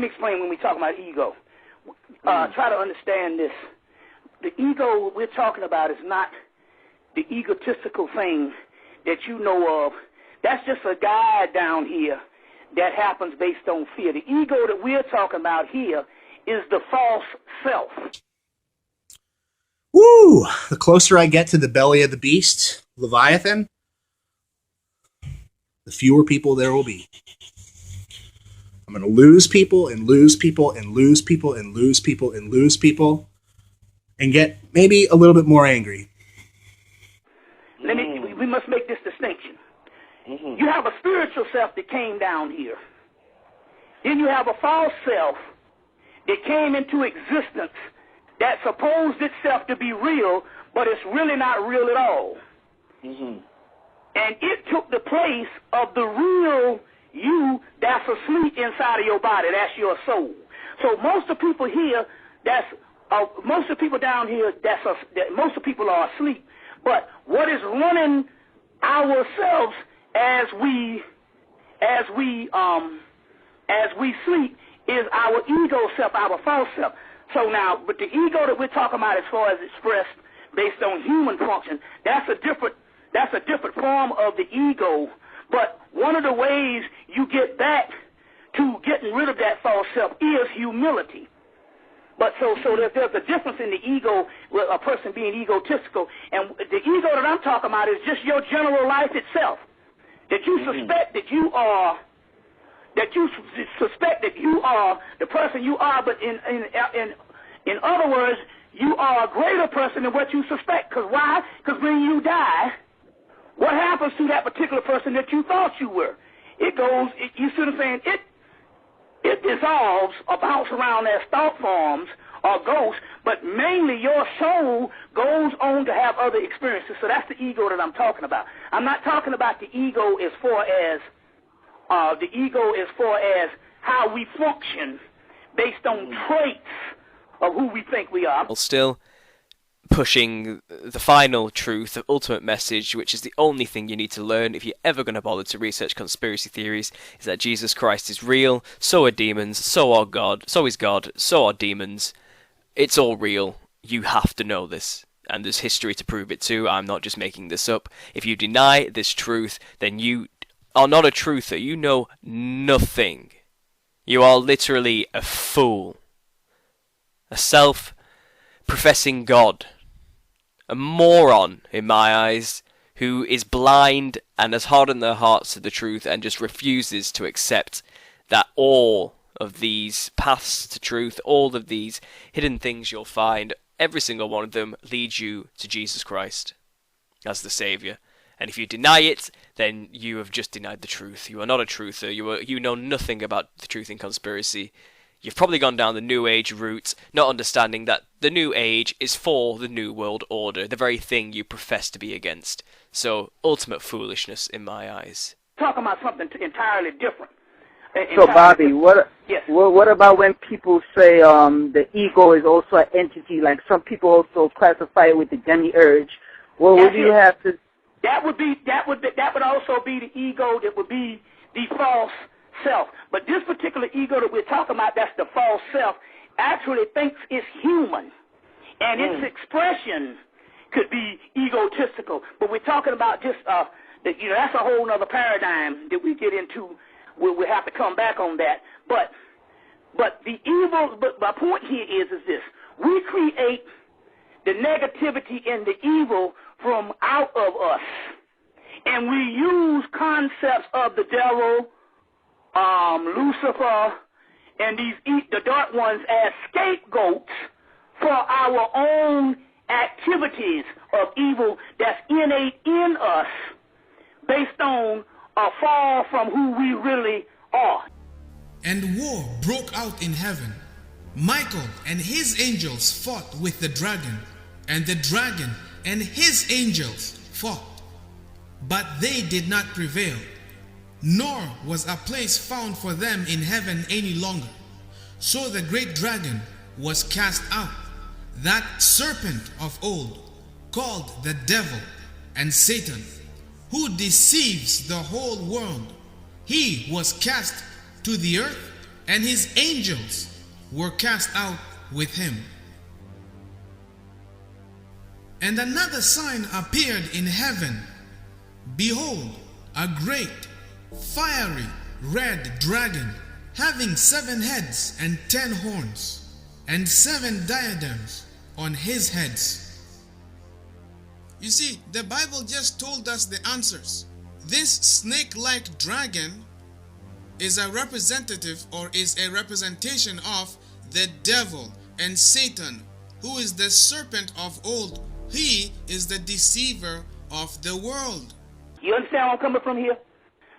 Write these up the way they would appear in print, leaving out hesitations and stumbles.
me explain when we talk about ego. Try to understand this. The ego we're talking about is not the egotistical thing that you know of. That's just a guide down here that happens based on fear. The ego that we're talking about here is the false self. Woo! The closer I get to the belly of the beast, Leviathan, the fewer people there will be. I'm going to lose people and lose people and lose people and lose people and lose people and get maybe a little bit more angry. We must make this distinction. You have a spiritual self that came down here. Then you have a false self that came into existence that supposed itself to be real, but it's really not real at all. And it took the place of the real you that's asleep inside of your body. That's your soul. So most of the people here, most of the people down here, most of the people are asleep. But what is running ourselves as we sleep is our ego self, our false self. So now, but the ego that we're talking about as far as expressed based on human function, that's a different form of the ego. But one of the ways you get back to getting rid of that false self is humility. But so there's a difference in the ego, with a person being egotistical, and the ego that I'm talking about is just your general life itself. That you suspect that you are the person you are, but in other words, you are a greater person than what you suspect. Because why? Because when you die, what happens to that particular person that you thought you were? It goes, you see what I'm saying? It dissolves or bounces around as thought forms or ghosts, but mainly your soul goes on to have other experiences. So that's the ego that I'm talking about. I'm not talking about the ego as far as how we function based on traits of who we think we are. Still pushing the final truth, the ultimate message, which is the only thing you need to learn if you're ever going to bother to research conspiracy theories, is that Jesus Christ is real, so are demons, so is God, so are demons. It's all real. You have to know this. And there's history to prove it too. I'm not just making this up. If you deny this truth, then you are not a truther. You know nothing. You are literally a fool. A self-professing God. A moron, in my eyes, who is blind and has hardened their hearts to the truth and just refuses to accept that all of these paths to truth, all of these hidden things you'll find, every single one of them leads you to Jesus Christ as the Saviour. And if you deny it, then you have just denied the truth. You are not a truther. You know nothing about the truth in conspiracy. You've probably gone down the New Age route, not understanding that the New Age is for the New World Order, the very thing you profess to be against. So, ultimate foolishness in my eyes. Talking about something entirely different. So, Bobby, what about when people say the ego is also an entity? Like some people also classify it with the demiurge. Well, would you have to? That would also be the ego. That would be the false self. But this particular ego that we're talking about, that's the false self, actually thinks it's human, and its expression could be egotistical. But we're talking about just that's a whole other paradigm that we get into. We'll have to come back on that. But the evil. But my point here is this: we create the negativity and the evil from out of us, and we use concepts of the devil, Lucifer, and the dark ones as scapegoats for our own activities of evil that's innate in us, based on a fall from who we really are. And war broke out in heaven. Michael and his angels fought with the dragon, and the dragon and his angels fought. But they did not prevail, nor was a place found for them in heaven any longer. So the great dragon was cast out, that serpent of old, called the devil and Satan, who deceives the whole world. He was cast to the earth, and his angels were cast out with him. And another sign appeared in heaven. Behold, a great, fiery, red dragon, having 7 heads and 10 horns, and 7 diadems on his heads. You see, the Bible just told us the answers. This snake-like dragon is a representative, or is a representation of the devil and Satan, who is the serpent of old. He is the deceiver of the world. You understand where I'm coming from here?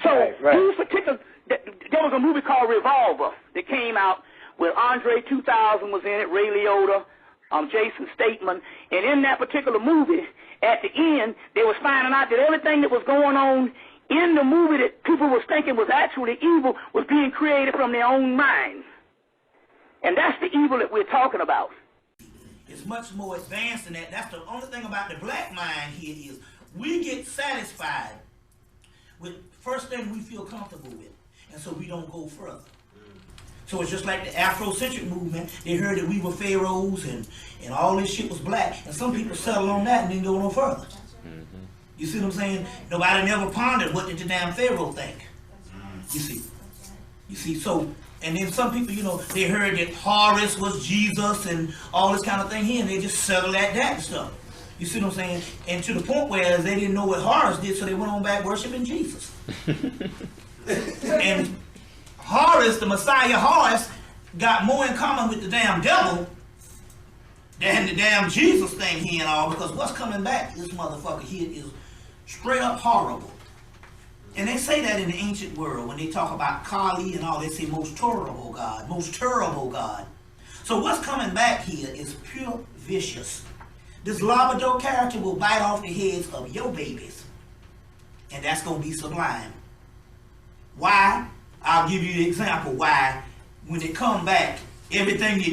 So, right. these particular, there was a movie called Revolver that came out with Andre 2000 was in it, Ray Liotta, Jason Statham, and in that particular movie, at the end, they was finding out that everything that was going on in the movie that people was thinking was actually evil was being created from their own mind. And that's the evil that we're talking about. It's much more advanced than that. That's the only thing about the black mind here is we get satisfied with first thing we feel comfortable with, and so we don't go further. So it's just like the Afrocentric movement. They heard that we were pharaohs and all this shit was black, and some people settle on that and didn't go no further. You see what I'm saying? Nobody never pondered what did the damn pharaoh think. You see, so, and then some people, you know, they heard that Horus was Jesus and all this kind of thing here, and they just settled at that and stuff. You see what I'm saying? And to the point where they didn't know what Horus did, so they went on back worshiping Jesus. And Horus, the Messiah Horus, got more in common with the damn devil than the damn Jesus thing here and all, because what's coming back, this motherfucker here, is straight up horrible. And they say that in the ancient world, when they talk about Kali and all, they say most terrible God, most terrible God. So what's coming back here is pure vicious. This Labrador character will bite off the heads of your babies, and that's going to be sublime. Why? I'll give you the example why. When they come back, everything that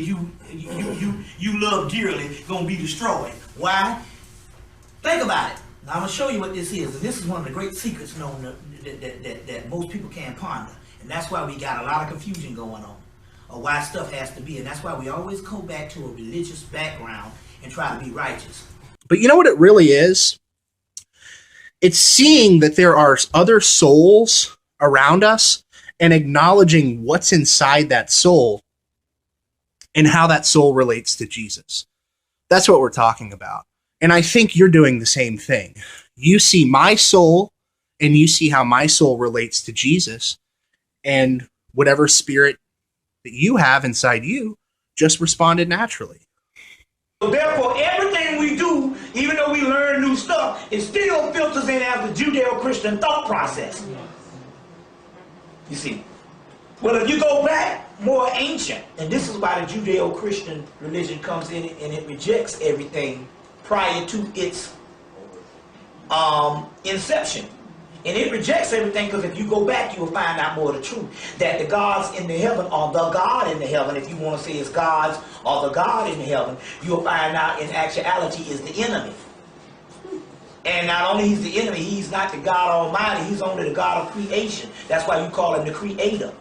you love dearly going to be destroyed. Why? Think about it. Now I'm going to show you what this is. And this is one of the great secrets known that most people can't ponder. And that's why we got a lot of confusion going on, or why stuff has to be. And that's why we always go back to a religious background and try to be righteous. But you know what it really is? It's seeing that there are other souls around us and acknowledging what's inside that soul and how that soul relates to Jesus. That's what we're talking about. And I think you're doing the same thing. You see my soul and you see how my soul relates to Jesus, and whatever spirit that you have inside you just responded naturally. So therefore, everything we do, even though we learn new stuff, it still filters in as the Judeo-Christian thought process. You see. Well, if you go back more ancient, and this is why the Judeo-Christian religion comes in and it rejects everything prior to its inception. And it rejects everything because if you go back, you will find out more of the truth. That the gods in the heaven are the God in the heaven. If you want to say it's gods or the God in the heaven, you'll find out in actuality is the enemy. And not only he's the enemy, he's not the God Almighty, he's only the God of creation. That's why you call him the Creator.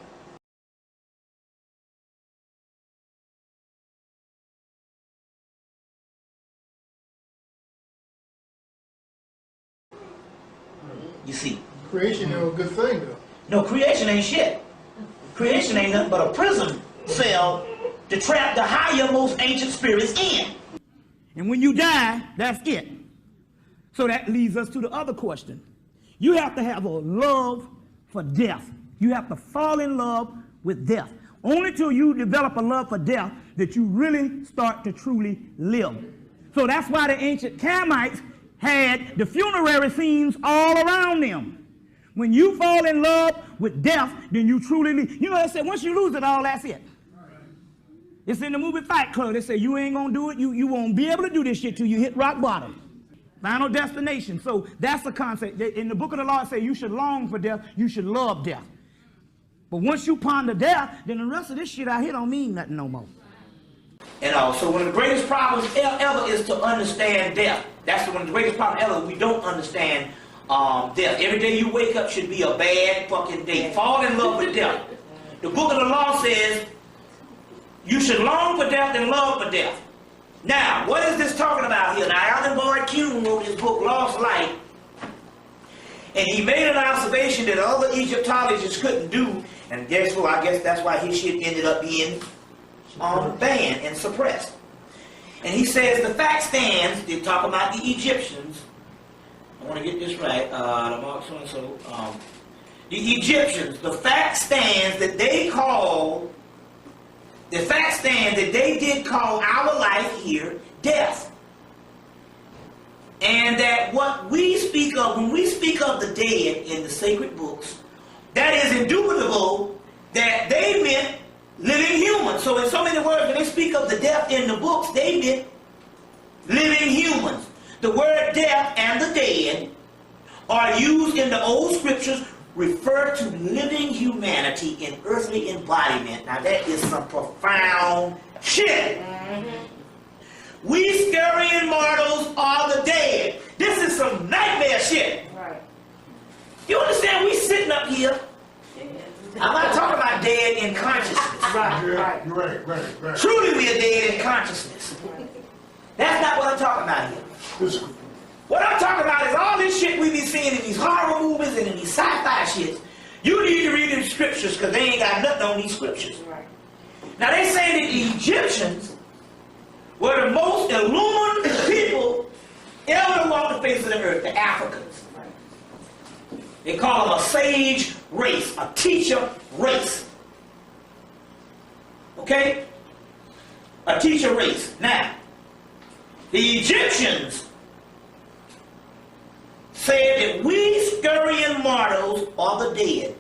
You see. Creation ain't a good thing, though. No, creation ain't shit. Creation ain't nothing but a prison cell to trap the higher, most ancient spirits in. And when you die, that's it. So that leads us to the other question. You have to have a love for death. You have to fall in love with death. Only till you develop a love for death that you really start to truly live. So that's why the ancient Hemmites had the funerary scenes all around them. When you fall in love with death, then you truly live. You know, they said once you lose it all, that's it. It's in the movie Fight Club. They say you ain't gonna do it. You won't be able to do this shit till you hit rock bottom. Final destination. So that's the concept. In the book of the law, it says you should long for death. You should love death. But once you ponder death, then the rest of this shit out here don't mean nothing no more. And so one of the greatest problems ever is to understand death. That's one of the greatest problems ever. We don't understand death. Every day you wake up should be a bad fucking day. Fall in love with death. The book of the law says you should long for death and love for death. Now, what is this talking about here? Now, Alden Boyd Kuhn wrote his book, Lost Light, and he made an observation that other Egyptologists couldn't do, and guess what? I guess that's why his shit ended up being banned and suppressed. And he says the fact stands, they talk about the Egyptians. I want to get this right. The Egyptians, the fact stands that they did call our life here death. And that what we speak of, when we speak of the dead in the sacred books, that is indubitable that they meant living humans. So in so many words, when they speak of the death in the books, they meant living humans. The word death and the dead are used in the old scriptures, refer to living humanity in earthly embodiment. Now that is some profound shit. We scary mortals are the dead. This is some nightmare shit. Right. You understand? We sitting up here. I'm not talking about dead in consciousness. Right. Truly we are dead in consciousness. That's not what I'm talking about here. What I'm talking about is all this shit we be seeing in these horror movies and in these sci-fi shits. You need to read the scriptures because they ain't got nothing on these scriptures. Right. Now they say that the Egyptians were the most illumined people ever to walk the face of the earth, the Africans. Right. They call them a sage race, a teacher race. Okay? A teacher race. Now, the Egyptians said that we scurrying mortals are the dead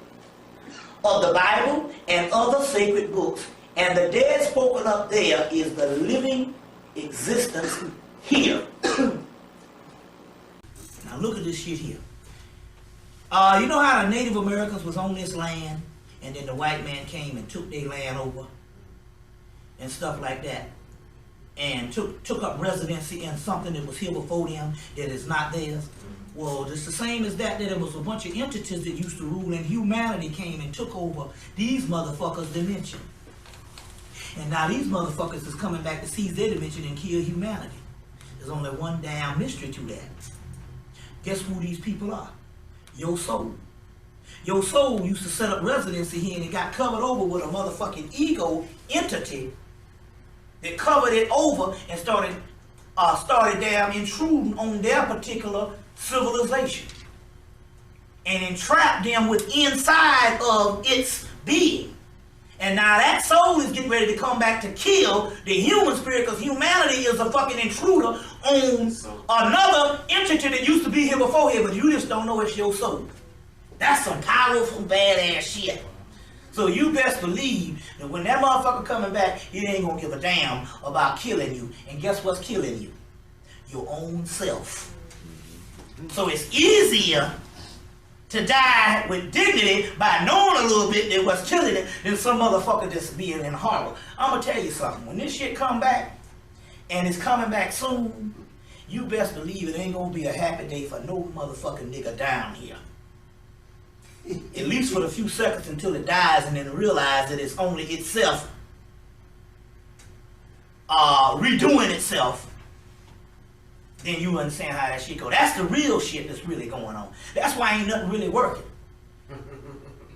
of the Bible and other sacred books, and the dead spoken up there is the living existence here. Now look at this shit here. You know how the Native Americans was on this land, and then the white man came and took their land over and stuff like that, and took up residency in something that was here before them that is not theirs? Well, it's the same as that there was a bunch of entities that used to rule, and humanity came and took over these motherfuckers' dimension. And now these motherfuckers is coming back to seize their dimension and kill humanity. There's only one damn mystery to that. Guess who these people are? Your soul. Your soul used to set up residency here, and it got covered over with a motherfucking ego entity that covered it over and started damn intruding on their particular civilization and entrapped them with inside of its being. And now that soul is getting ready to come back to kill the human spirit, because humanity is a fucking intruder on another entity that used to be here before here, but you just don't know it's your soul. That's some powerful badass shit. So you best believe that when that motherfucker coming back, he ain't gonna give a damn about killing you. And guess what's killing you? Your own self. So it's easier to die with dignity by knowing a little bit that what's killing it than some motherfucker just being in horror. I'm gonna tell you something. When this shit come back, and it's coming back soon, you best believe it ain't gonna be a happy day for no motherfucking nigga down here. At least for the few seconds until it dies, and then realize that it's only itself redoing itself. Then you understand how that shit go. That's the real shit that's really going on. That's why ain't nothing really working.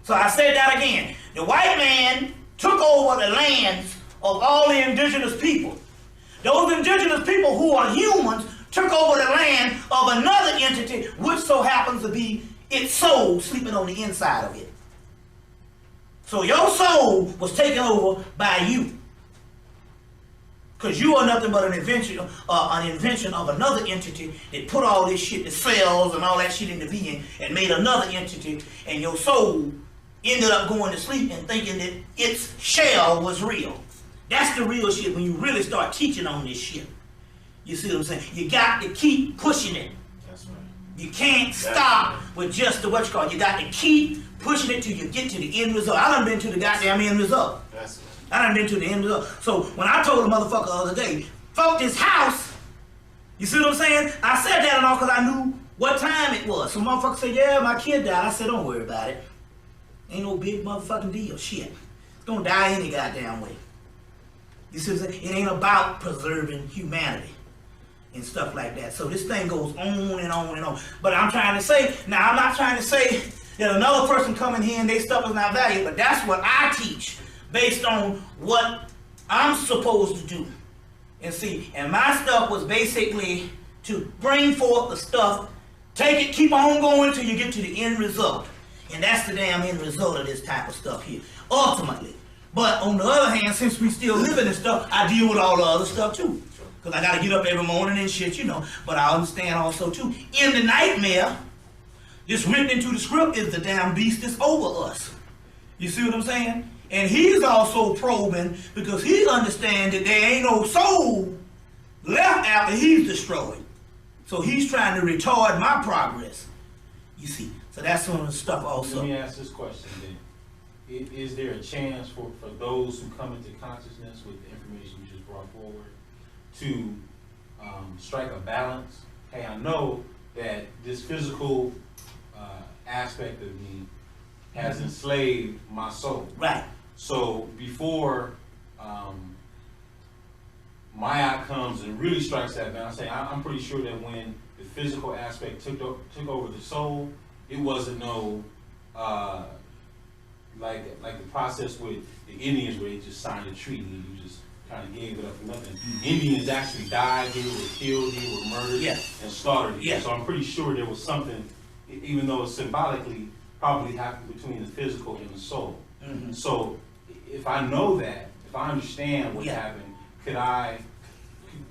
So I said that again. The white man took over the lands of all the indigenous people. Those indigenous people who are humans took over the land of another entity, which so happens to be its soul sleeping on the inside of it. So your soul was taken over by you. Because you are nothing but an invention of another entity that put all this shit, the cells and all that shit into being, and made another entity, and your soul ended up going to sleep and thinking that its shell was real. That's the real shit when you really start teaching on this shit. You see what I'm saying? You got to keep pushing it. That's right. You can't stop with just the what you call it. You got to keep pushing it till you get to the end result. I done been to the goddamn end result. That's right. I done been to the end result. So when I told the motherfucker the other day, fuck this house, you see what I'm saying? I said that and all because I knew what time it was. Some motherfucker said, yeah, my kid died. I said, don't worry about it. Ain't no big motherfucking deal. Shit. It's gonna die any goddamn way. You see what I'm saying? It ain't about preserving humanity and stuff like that. So this thing goes on and on and on. But I'm trying to say, now I'm not trying to say that another person coming here and their stuff is not valuable, but that's what I teach based on what I'm supposed to do. And see, and my stuff was basically to bring forth the stuff, take it, keep on going till you get to the end result. And that's the damn end result of this type of stuff here, ultimately. But on the other hand, since we still living and stuff, I deal with all the other stuff too. Because I got to get up every morning and shit, you know. But I understand also too, in the nightmare, this written into the script is the damn beast that's over us. You see what I'm saying? And he's also probing because he understands that there ain't no soul left after he's destroyed. So he's trying to retard my progress. You see. So that's some of the stuff also. Let me ask this question then. Is there a chance for those who come into consciousness with the information you just brought forward to strike a balance? Hey, I know that this physical aspect of me has enslaved my soul. Right. So before Maya comes and really strikes that balance, I'm pretty sure that when the physical aspect took over the soul, it wasn't no like the process with the Indians where they just signed a treaty and you just kind of gave it up for nothing. Indians actually died here, were killed here, were murdered and slaughtered here. So I'm pretty sure there was something, even though it's symbolically probably happened between the physical and the soul. So if I know that, if I understand what happened,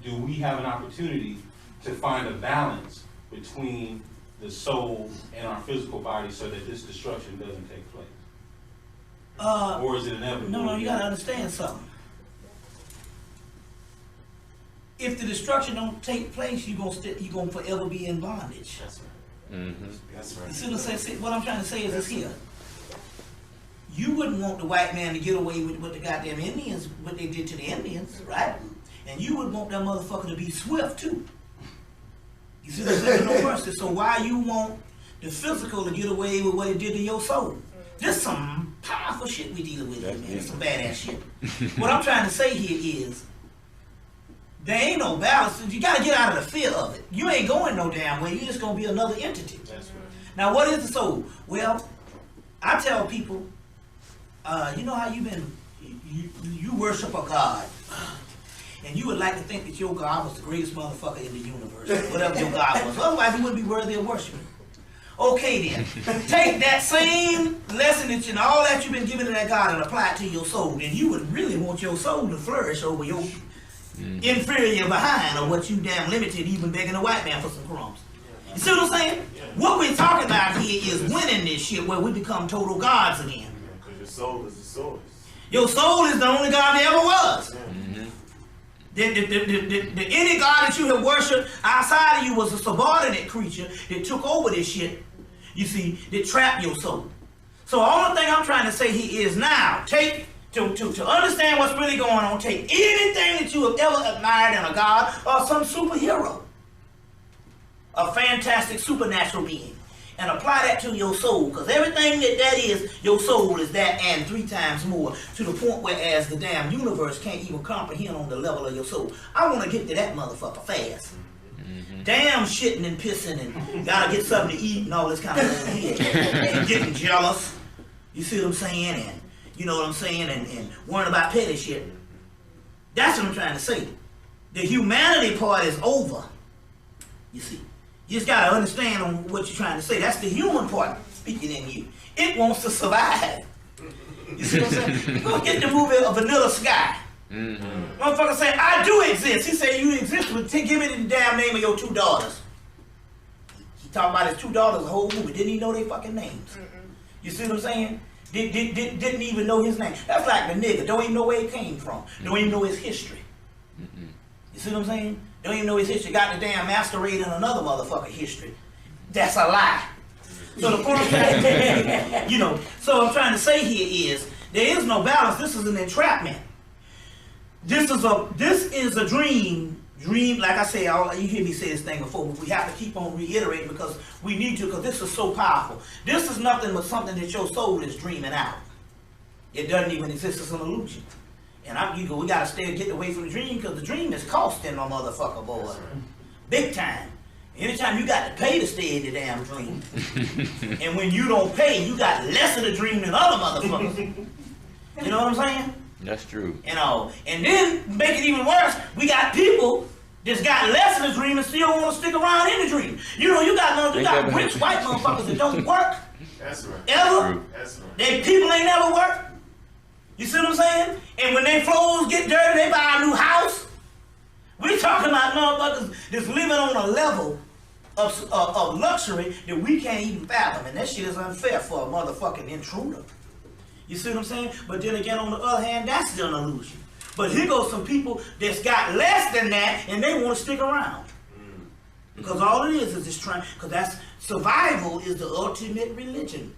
do we have an opportunity to find a balance between the soul and our physical body so that this destruction doesn't take place? Or is it inevitable? No, you gotta understand something. If the destruction don't take place, you're gonna forever be in bondage. That's right. That's right. You see what I'm trying to say is this here. You wouldn't want the white man to get away with what the goddamn Indians, what they did to the Indians, right? And you would want that motherfucker to be swift too. You see what I'm saying? No mercy. So why you want the physical to get away with what it did to your soul? This some powerful shit we dealing with here, man. It's some badass shit. What I'm trying to say here is, there ain't no balance. You gotta get out of the fear of it. You ain't going no damn way. You just gonna be another entity. That's right. Now, what is the soul? Well, I tell people, you know how you worship a God, and you would like to think that your God was the greatest motherfucker in the universe, whatever your God was. Otherwise, he wouldn't be worthy of worship. Okay then, take that same lesson and all that you've been given to that God and apply it to your soul. Then you would really want your soul to flourish over your inferior behind, or what you damn limited, even begging a white man for some crumbs. You see what I'm saying? What we're talking about here is winning this shit where we become total gods again. Because your soul is the source. Your soul is the only God there ever was. Any God that you have worshipped outside of you was a subordinate creature that took over this shit, you see, that trapped your soul. So the only thing I'm trying to say here is now, to understand what's really going on, take anything that you have ever admired in a God or some superhero, a fantastic supernatural being, and apply that to your soul, because everything that is, your soul is that and 3 times more, to the point where as the damn universe can't even comprehend on the level of your soul. I want to get to that motherfucker fast. Damn shitting and pissing and gotta get something to eat and all this kind of shit. And getting jealous. You see what I'm saying? And you know what I'm saying? And worrying about petty shit. That's what I'm trying to say. The humanity part is over. You see. You just gotta understand on what you're trying to say. That's the human part speaking in you. It wants to survive. You see what I'm saying? Go get the movie of Vanilla Sky. Motherfucker say, I do exist. He said, you exist, but give me the damn name of your 2 daughters. He talking about his 2 daughters the whole movie. Didn't even know their fucking names. You see what I'm saying? Didn't even know his name. That's like the nigga. Don't even know where he came from. Don't even know his history. You see what I'm saying? Don't even know his history. Got the damn masquerade in another motherfucker history. That's a lie. So the point I'm trying to, so I'm trying to say here is, there is no balance. This is an entrapment. This is a dream, like I say, you hear me say this thing before, but we have to keep on reiterating because we need to, because this is so powerful. This is nothing but something that your soul is dreaming out. It doesn't even exist. It's an illusion. And we gotta get away from the dream, because the dream is costing my motherfucker, boy. Right. Big time. Anytime you got to pay to stay in the damn dream. And when you don't pay, you got less of the dream than other motherfuckers. You know what I'm saying? That's true. You know, and then make it even worse, we got people that's got less of the dream and still want to stick around in the dream. You know, you got rich white motherfuckers that don't work. That's right. Ever. That's right. They people ain't never worked. You see what I'm saying? And when their floors get dirty, they buy a new house. We talking about motherfuckers that's living on a level of luxury that we can't even fathom. And that shit is unfair for a motherfucking intruder. You see what I'm saying? But then again, on the other hand, that's still an illusion. But here goes some people that's got less than that and they want to stick around. Because all it is just trying, because that's survival is the ultimate religion.